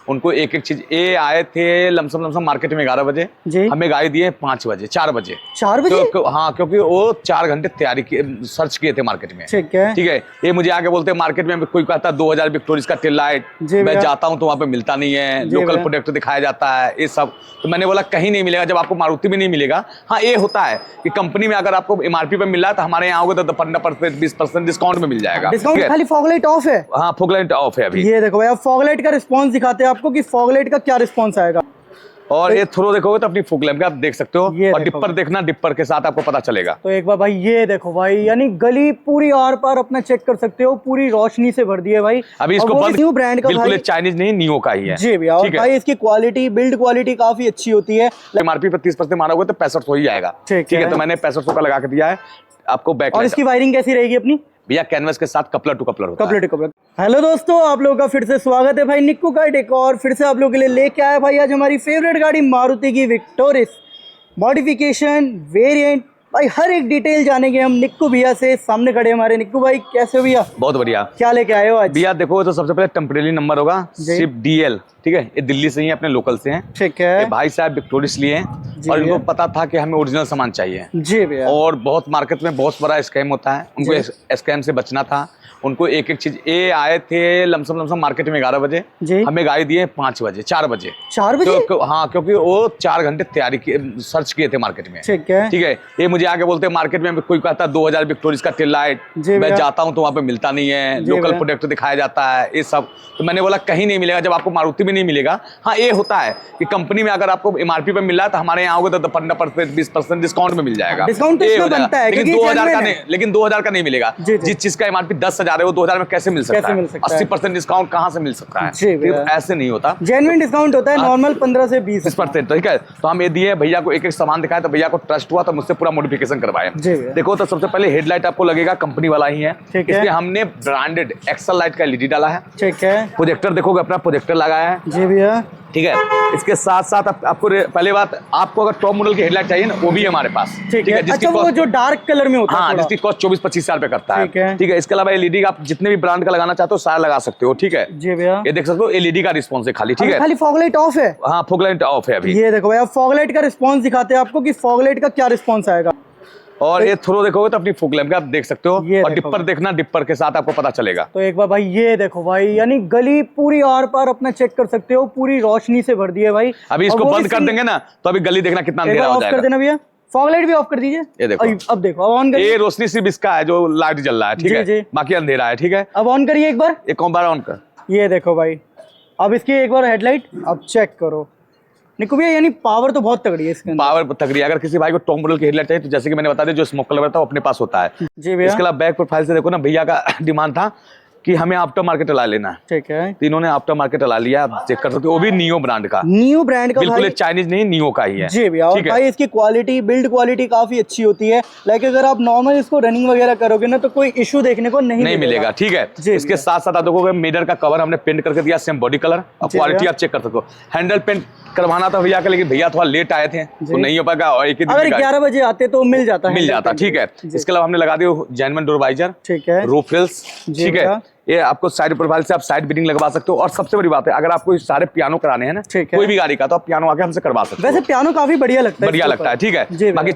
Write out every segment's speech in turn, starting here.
उनको एक एक चीज, ये आए थे लमसम मार्केट में 11 बजे, हमें गाड़ी दिए 5 बजे 4 बजे। हाँ, क्योंकि वो 4 घंटे तैयारी सर्च किए थे मार्केट में। ठीक है। ये मुझे आके बोलते हैं मार्केट में कोई कहता है 2000 विक्टोरिस का टेल लाइट, मैं जाता हूँ तो वहाँ पे मिलता नहीं है, लोकल प्रोडक्ट दिखाया जाता है ये सब। तो मैंने बोला कहीं नहीं मिलेगा, जब आपको मारुति में नहीं मिलेगा। हाँ, ये होता है कि कंपनी में अगर आपको MRP पे मिल रहा है तो हमारे यहाँ आओगे तो 15% 20% डिस्काउंट में मिल जाएगा। डिस्काउंट खाली फॉग लाइट ऑफ है। हाँ, फॉग लाइट ऑफ है अभी। ये देखो भाई, अब फॉग लाइट का रिस्पांस दिखाते हैं आपको कि फॉग लाइट का क्या रिस्पांस आएगा। और ये थ्रो देखोगे तो अपनी फॉग लैम्प आप देख सकते हो, और डिपर देखना, डिपर के साथ आपको पता चलेगा। तो एक बार भाई ये देखो भाई, यानी गली पूरी आर पार अपना चेक कर सकते हो, पूरी रोशनी से भर दी है भाई। अभी इसको बंद, न्यू ब्रांड का बिल्कुल चाइनीज नहीं, नियो का ही है जी भैया। और भाई इसकी क्वालिटी, बिल्ड क्वालिटी काफी अच्छी होती है। MRP पे 30% मारोगे तो 6500 ही आएगा। ठीक है, तो मैंने 6500 का लगा के दिया है आपको बैक। और इसकी वायरिंग कैसी रहेगी अपनी भैया? कैनवस के साथ कपलर टू कपलर होता है। हेलो दोस्तों, आप लोगों का फिर से स्वागत है भाई निक्कू का एक और फिर से आप लोगों के लिए लेके आया भाई आज हमारी फेवरेट गाड़ी मारुति की विक्टोरिस मॉडिफिकेशन वेरिएंट। भाई हर एक डिटेल जानेंगे हम निक्कू भैया से। सामने खड़े हमारे निक्कू भाई, कैसे हो भैया? बहुत बढ़िया। क्या लेके आए हो आज? भैया देखो तो सबसे पहले टेम्परेरी नंबर होगा सिर्फ DL। ठीक है, ये दिल्ली से ही अपने लोकल से हैं। ठीक है। भाई साहब विक्टोरिस लिए हैं और इनको पता था कि हमें ओरिजिनल सामान चाहिए जी भैया। और बहुत मार्केट में बहुत बड़ा स्कैम होता है, उनको स्कैम से बचना था। उनको एक एक चीज, ये आए थे लमसम मार्केट में 11 बजे, हमें गाड़ी दिए 5 बजे 4 बजे। हाँ, क्योंकि वो 4 घंटे तैयारी सर्च किए थे मार्केट में। ठीक है। ये मुझे आके बोलते हैं मार्केट में कोई कहता है 2000 विक्टोरिस का टेल लाइट, मैं जाता हूँ तो वहाँ पे मिलता नहीं है, लोकल प्रोडक्ट दिखाया जाता है ये सब। तो मैंने बोला कहीं नहीं मिलेगा, जब आपको मारुति में नहीं मिलेगा। हाँ, ये होता है कि कंपनी में अगर आपको MRP पे मिल रहा है तो हमारे यहाँ आओगे तो 15% 20% डिस्काउंट में मिल जाएगा। लेकिन 2000 का नहीं मिलेगा। जिस चीज का MRP 10,000 है वो 2000 में कैसे मिल सकता है? 80% डिस्काउंट कहाँ से मिल सकता है? ऐसे नहीं होता, जेन्युइन डिस्काउंट होता है, नॉर्मल 15 से 20%। ठीक है। तो हम ये दिए भैया को, एक एक सामान दिखाया तो भैया को ट्रस्ट हुआ तो मुझसे पूरा मॉडिफिकेशन करवाया। देखो तो सबसे पहले हेडलाइट आपको लगेगा कंपनी वाला ही है, इसलिए हमने ब्रांडेड एक्सल लाइट का LED डाला है। ठीक है। प्रोजेक्टर देखोगे अपना प्रोजेक्टर लगाया है। जी भैया। ठीक है। इसके साथ साथ आपको पहले बात, आपको अगर टॉप मॉडल की हेडलाइट चाहिए ना, वो भी है हमारे पास। ठीक है। अच्छा, वो जो डार्क कलर में होता है, हाँ, जिसकी कॉस्ट 24-25 हजार रुपए करता है। ठीक है। इसके अलावा LED आप जितने भी ब्रांड का लगाना चाहते हो सारा लगा सकते हो। ठीक है जी भैया। ये देख सकते हो LED का रिस्पॉन्स है खाली। ठीक है, खाली फॉग लाइट ऑफ है। हाँ, फॉग लाइट ऑफ है अभी। ये देखो भैया, फॉग लाइट का रिस्पॉन्स दिखाते हैं आपको कि फॉग लाइट का क्या रिस्पॉन्स आएगा। और ये थ्रो देखोगे तो अपनी फॉग लैम्प आप देख सकते हो, और डिपर देखना, डिपर के साथ आपको पता चलेगा। तो एक बार भाई ये देखो भाई, यानी गली पूरी आर पार अपना चेक कर सकते हो, पूरी रोशनी से भर दी है भाई। अभी इसको बंद कर देंगे ना तो अभी गली देखना कितना अंधेरा हो जाएगा। कर देना भैया, फॉग लाइट भी ऑफ कर दीजिए। ये देखो, अब देखो, अब ऑन करिए। ये रोशनी सिर्फ इसका है जो लाइट जल रहा है। ठीक है, बाकी अंधेरा है। ठीक है, अब ऑन करिए एक बार। एक बार ऑन कर। ये देखो भाई, अब इसकी एक बार हेडलाइट अब चेक करो निक्कू भैया, यानी पावर तो बहुत तगड़ी है इसके अंदर। पावर तगड़ी है। अगर किसी भाई को टॉप मॉडल की हेडलाइट चाहिए तो जैसे कि मैंने बता दिया, जो स्मोक कलर था वो अपने पास होता है। जी भैया। इसके अलावा बैक प्रोफाइल से देखो ना, भैया का डिमांड था कि हमें आफ्टर मार्केट ला लेना है। ठीक है। तो इन्होंने आफ्टर मार्केट ला लिया, आप चेक कर सकते हो, वो भी नियो ब्रांड का। नियो ब्रांड का, बिल्कुल चाइनीज नहीं, नियो का ही है। जी भैया। और भाई इसकी क्वालिटी, बिल्ड क्वालिटी काफी अच्छी होती है। लाइक अगर आप नॉर्मल इसको रनिंग वगैरह करोगे ना तो कोई इशू देखने को नहीं मिलेगा। ठीक है। इसके साथ साथ आप देखोगे मिरर का कवर हमने पेंट करके दिया, सेम बॉडी कलर। अब क्वालिटी आप चेक कर सकते हो। हैंडल पेंट करवाना था भैया का, लेकिन भैया थोड़ा लेट आए थे तो नहीं हो पाएगा, और एक ही दिन 11 बजे आते तो मिल जाता। ठीक है। इसके अलावा हमने लगा दिया जेन्युइन डोर वाइजर। ठीक है। Roof rails. ठीक है। ये आपको साइड प्रोफाइल से आप साइड बिडिंग लगवा सकते हो। और सबसे बड़ी बात है, अगर आपको सारे पियानो कराने हैं ना, कोई भी गाड़ी का, तो आप पियानो आके हमसे करवा सकते हो। वैसे पियानो काफी बढ़िया लगता है। ठीक है। बाकी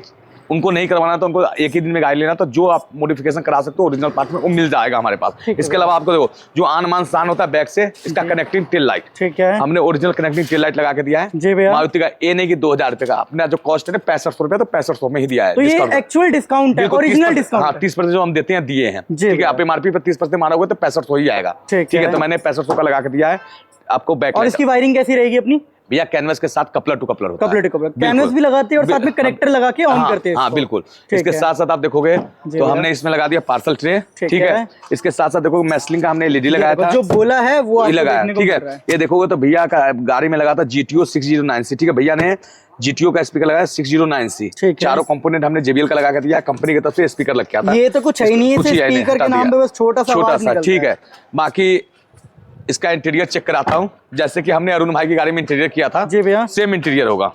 उनको नहीं करवाना तो उनको एक ही दिन में गाड़ी लेना, तो जो आप मॉडिफिकेशन करा सकते हो ओरिजिनल पार्ट में वो मिल जाएगा हमारे पास। इसके अलावा आपको देखो जो आन मान शान होता है बैक से, इसका कनेक्टिंग टेल लाइट। ठीक है। हमने ओरिजिनल कनेक्टिंग टेल लाइट लगा के दिया है मारुति का। ये नहीं कि 2000 रुपए का, अपना जो कॉस्ट है 6500 रुपए, तो 6500 में ही दिया है। तो ये एक्चुअल डिस्काउंट है, ओरिजिनल डिस्काउंट। हाँ, 30% जो हम देते हैं दिए हैं। ठीक है। आप MRP पे 30% मारोगे तो 6500 ही आएगा। ठीक है। तो मैंने 6500 का लगा के दिया है आपको बैक। और इसकी वायरिंग कैसी रहेगी अपनी? भैया कैनवस के साथ कपलर टू कपलर होता है। कैनवस भी लगाते हैं और साथ में कनेक्टर लगा के ऑन करते हैं। हाँ बिल्कुल। इसके साथ साथ आप देखोगे तो हमने इसमें लगा दिया पार्सल ट्रे। ठीक है। इसके साथ साथ देखो मैसलिंग का हमने LED लगाया था, जो बोला है वो लगाया। ठीक है। ये देखोगे तो भैया का गाड़ी में लगा था GTO 609C। ठीक है। भैया ने GTO का स्पीकर लगाया 609C। चारों कंपोनेंट हमने JBL का लगा के दिया, कंपनी की तरफ से स्पीकर लग गया था। ये तो कुछ है ही नहीं, स्पीकर के नाम पे बस छोटा सा। ठीक है। बाकी इसका इंटीरियर चेक कराता हूँ, जैसे कि हमने अरुण भाई की गाड़ी में इंटीरियर किया था। जी भैया। सेम इंटीरियर होगा।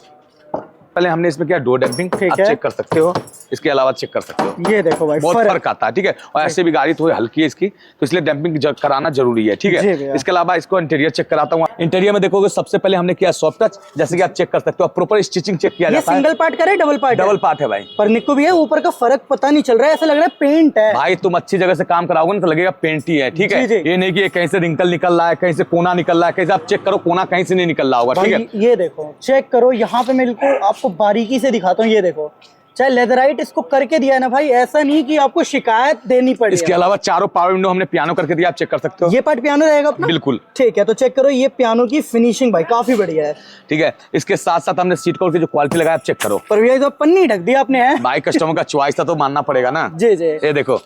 पहले हमने इसमें किया डोर डैम्पिंग, आप चेक कर सकते हो, इसके अलावा चेक कर सकते हो। ये देखो भाई बहुत फर्क आता है, ठीक है। और ऐसे भी गाड़ी थोड़ी हल्की है इसकी, तो इसलिए डैम्पिंग कराना जरूरी है, ठीक है। इसके अलावा इसको इंटीरियर चेक कराता हूँ। इंटीरियर में देखोगे सबसे पहले हमने किया सॉफ्ट टच, जैसे कि आप चेक कर सकते हो। प्रॉपर स्टिचिंग चेक किया जाता है। सिंगल पार्ट का है डबल पार्ट? डबल पार्ट है भाई। पर निक्कू भैया ऊपर का फर्क पता नहीं चल रहा है, ऐसा लग रहा है पेंट है। भाई तुम अच्छी जगह से काम कराओगे ना तो लगेगा पेंट ही है, ठीक है। ये नहीं कि कहीं से रिंकल निकल रहा है, कहीं से कोना निकल रहा है, कहीं से आप चेक करो कोना कहीं से नहीं निकल रहा होगा, ठीक है। ये देखो चेक करो, यहाँ पे मैं आपको बारीकी से दिखाता हूँ। ये देखो चाहे लेदराइट इसको करके दिया है ना भाई, ऐसा नहीं कि आपको शिकायत देनी पड़ी। इसके अलावा चारों पावर विंडो हमने पियानो करके दिया, आप चेक कर सकते हो। ये पार्ट पियानो रहेगा अपना? बिल्कुल ठीक है, तो चेक करो ये पियानो की फिनिशिंग भाई काफी बढ़िया है, ठीक है। इसके साथ साथ हमने सीट कवर की जो क्वालिटी लगाया आप चेक करो। पर भैया तो पन्नी ढक दी आपने है भाई कस्टमर का चॉइस था तो मानना पड़ेगा ना। जी जी। ये देखो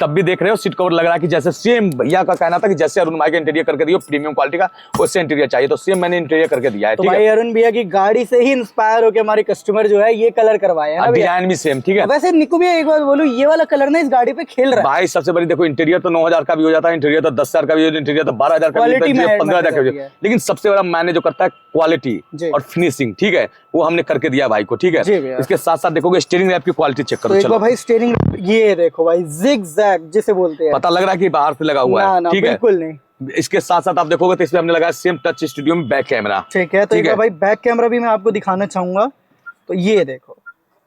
तब भी देख रहे हो सीट कवर लग रहा है कि जैसे सेम भैया का कहना था कि जैसे अरुण भाई का इंटीरियर करके दियो प्रीमियम क्वालिटी का, उससे इंटीरियर चाहिए, तो सेम मैंने इंटीरियर करके दिया है। तो भाई अरुण भैया की गाड़ी से ही इंस्पायर होकर हमारे कस्टमर जो है ये कलर करवाए हैं, डिजाइन भी सेम, ठीक है। वैसे निक्कू भैया एक बात बोलूं, ये वाला कलर ना इस गाड़ी पे खेल रहा है भाई। सबसे बड़ी देखो इंटीरियर तो 9,000 का भी हो जाता है, इंटीरियर तो 10,000 का भी हो जाता है, इंटीरियर तो 12,000 का भी हो जाता है, 15,000 का भी, लेकिन सबसे बड़ा मैंने जो करता है क्वालिटी और फिनिशिंग, ठीक है, वो हमने करके दिया भाई को, ठीक है। इसके साथ साथ देखोगे स्टीयरिंग रैप की क्वालिटी चेक करो। चलो भाई स्टीयरिंग, ये देखो भाई जिग जैग जिसे बोलते हैं, पता लग रहा है कि बाहर से लगा हुआ है, ठीक है। बिल्कुल नहीं। इसके साथ साथ आप देखोगे तो इसमें हमने लगाया सेम टच स्टूडियो में बैक कैमरा, ठीक है। तो एक भाई बैक कैमरा भी मैं आपको दिखाना चाहूंगा, तो ये देखो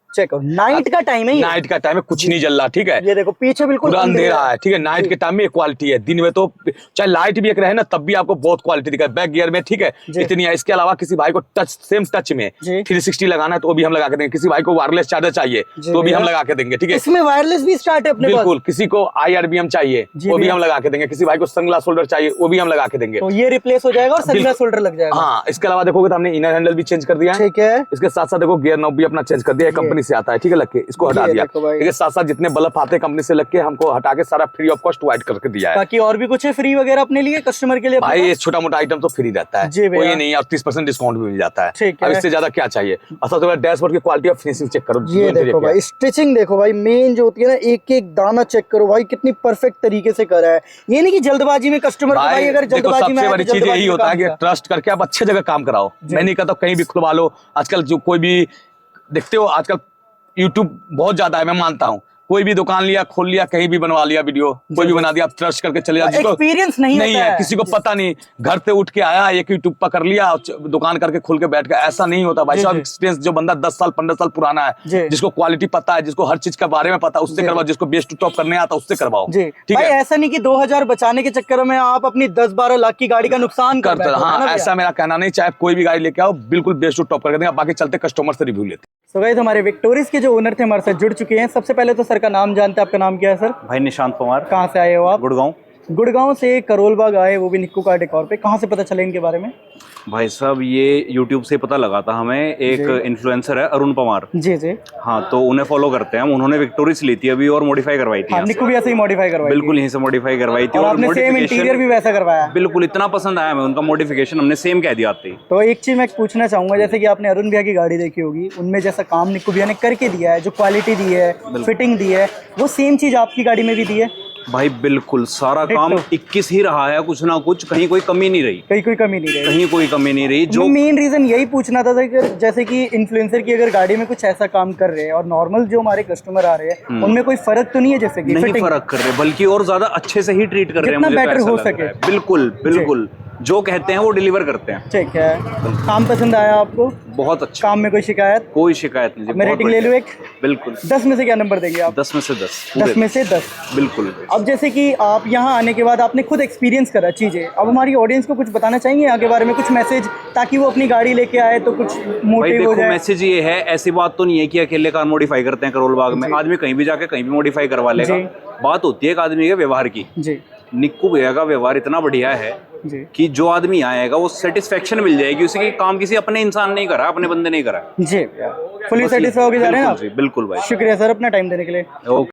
चेक करो, नाइट का टाइम है, नाइट का टाइम है, कुछ नहीं जल रहा, ठीक है। ये देखो पीछे बिल्कुल अंधेरा है, ठीक है। नाइट के टाइम में क्वालिटी है, दिन में तो चाहे लाइट भी एक रहे ना तब भी आपको बहुत क्वालिटी दिखा है। बैक गियर में, ठीक है, इतनी है। इसके अलावा किसी भाई को टच सेम टच में 360 लगाना है तो भी हम लगा के देंगे। किसी भाई को वायरलेस चार्जर चाहिए तो भी हम लगा के देंगे, ठीक है। इसमें वायरलेस भी स्टार्ट है अपने पास, बिल्कुल। किसी को IRBM चाहिए वो भी हम लगा के देंगे। किसी भाई को सनग्लास होल्डर चाहिए वो भी हम लगा के देंगे, तो ये रिप्लेस हो जाएगा और सनग्लास होल्डर लग जाएगा। हाँ। इसके अलावा देखोगे तो हमने इनर हैंडल भी चेंज कर दिया है, ठीक है। इसके साथ साथ देखो गियर नॉब भी अपना चेंज कर दिया, कंपनी से आता है, ठीक है, लग के इसको हटा दिया। इसके साथ साथ जितने बल्ब आते हैं कंपनी से लग के हमको हटा के सारा फ्री ऑफ कॉस्ट वाइट करके दिया है। बाकी और भी कुछ है फ्री वगैरह अपने लिए कस्टमर के लिए? भाई ये छोटा मोटा आइटम तो फ्री रहता है, कोई नहीं, और 30% डिस्काउंट भी मिल जाता है। अब इससे ज्यादा क्या चाहिए। अच्छा डैशबोर्ड की क्वालिटी ऑफ फिनिशिंग चेक करो, ये देखो भाई स्टिचिंग देखो भाई, मेन जो होती है ना एक एक दाना चेक करो भाई, कितनी परफेक्ट तरीके से करा है। ये नहीं कि जल्दबाजी में कस्टमर को भाई अगर जल्दबाजी में, सबसे बड़ी चीज यही होता है कि ट्रस्ट करके आप अच्छे जगह काम कराओ। मैं नहीं कहता कहीं भी खुलवा लो, आजकल जो कोई भी देखते हो आजकल यूट्यूब बहुत ज्यादा है, मैं मानता हूँ। कोई भी दुकान लिया, खोल लिया, कहीं भी बनवा लिया वीडियो, कोई भी बना दिया, आप ट्रस्ट करके चले जाओ। एक्सपीरियंस नहीं है, किसी को पता नहीं, घर से उठ के आया एक यूट्यूब पर कर लिया, दुकान करके खोल के बैठ गया, ऐसा नहीं होता भाई साहब। एक्सपीरियंस जो बंदा 10 साल 15 साल पुराना है, जिसको क्वालिटी पता है, जिसको हर चीज के बारे में पता है, उससे करवाओ। जिसको बेस्ट टू टॉप करने आता उससे करवाओ, ठीक है। ऐसा नहीं कि 2,000 बचाने के चक्कर में आप अपनी 10-12 लाख की गाड़ी का नुकसान करते हैं। हाँ, ऐसा मेरा कहना नहीं। चाहे कोई भी गाड़ी लेके आओ, बिल्कुल बेस्ट टू टॉप कर देंगे। बाकी चलते कस्टमर से रिव्यू लेते। सो गाइस हमारे विक्टोरियस के जो ओनर थे हमारे साथ जुड़ चुके हैं। सबसे पहले तो सर का नाम जानते हैं, आपका नाम क्या है सर? भाई निशांत कुमार। कहाँ से आए हो आप? गुड़गांव। गुड़गांव से करोल बाग आए, वो भी निक्कू कार डेकोर पे। कहाँ से पता चले इनके बारे में? भाई साहब ये YouTube से पता लगा था हमें, एक इन्फ्लुएंसर है अरुण पवार जी जी। हाँ, तो उन्हें फॉलो करते हैं हम। उन्होंने विक्टोरियस ली थी अभी और मॉडिफाई करवाई थी। निक्कू भी ऐसे ही मॉडिफाई करवाई? बिल्कुल यहीं से मॉडिफाई करवाई थी। और आपने सेम इंटीरियर भी वैसा करवाया? बिल्कुल, इतना पसंद आया हमें उनका मॉडिफिकेशन, हमने सेम कह दिया थी। तो एक चीज मैं पूछना चाहूंगा, जैसे कि आपने अरुण भैया की गाड़ी देखी होगी, उनमें जैसा काम निक्कू भैया ने करके दिया है, जो क्वालिटी दी है, फिटिंग दी है, वो सेम चीज आपकी गाड़ी में भी दी है? भाई बिल्कुल, सारा काम 21 ही रहा है, कुछ ना कुछ, कहीं कोई कमी नहीं रही। कहीं कोई कमी नहीं रही? कहीं कोई कमी नहीं रही। जो मेन रीजन यही पूछना था कि जैसे कि इन्फ्लुएंसर की अगर गाड़ी में कुछ ऐसा काम कर रहे हैं और नॉर्मल जो हमारे कस्टमर आ रहे हैं उनमें कोई फर्क तो नहीं है? जैसे कि नहीं फर्क कर रहे, बल्कि और ज्यादा अच्छे से ही ट्रीट कर रहे हैं, मुझे बेटर हो सके। बिल्कुल बिल्कुल, जो कहते हैं वो डिलीवर करते हैं। ठीक है। काम पसंद आया आपको? बहुत अच्छा। काम में कोई शिकायत? कोई शिकायत नहीं। मैं रेटिंग ले लूं एक? बिल्कुल। 10 में से क्या नंबर देंगे आप? 10 में से 10। 10 में से 10 बिल्कुल। अब जैसे कि आप यहाँ आने के बाद आपने खुद एक्सपीरियंस करा चीजें, अब हमारी ऑडियंस को कुछ बताना चाहिए आगे बारे में, कुछ मैसेज, ताकि वो अपनी गाड़ी लेके आए तो कुछ मोटिव हो जाए। मैसेज ये है, ऐसी बात तो नहीं है कि अकेले कार मॉडिफाई करते हैं करोल बाग में। आदमी कहीं भी जाके कहीं भी मॉडिफाई करवा लेगा। बात होती है एक आदमी के व्यवहार की। निक्कू भैया का व्यवहार इतना बढ़िया है कि जो आदमी आएगा वो सेटिस्फेक्शन मिल जाएगी उसे, कि काम किसी अपने इंसान नहीं करा, अपने बंदे नहीं करा। जी, फुली सेटिस्फाई हो के जा रहे हैं आप? बिल्कुल भाई। शुक्रिया सर अपना टाइम देने के लिए।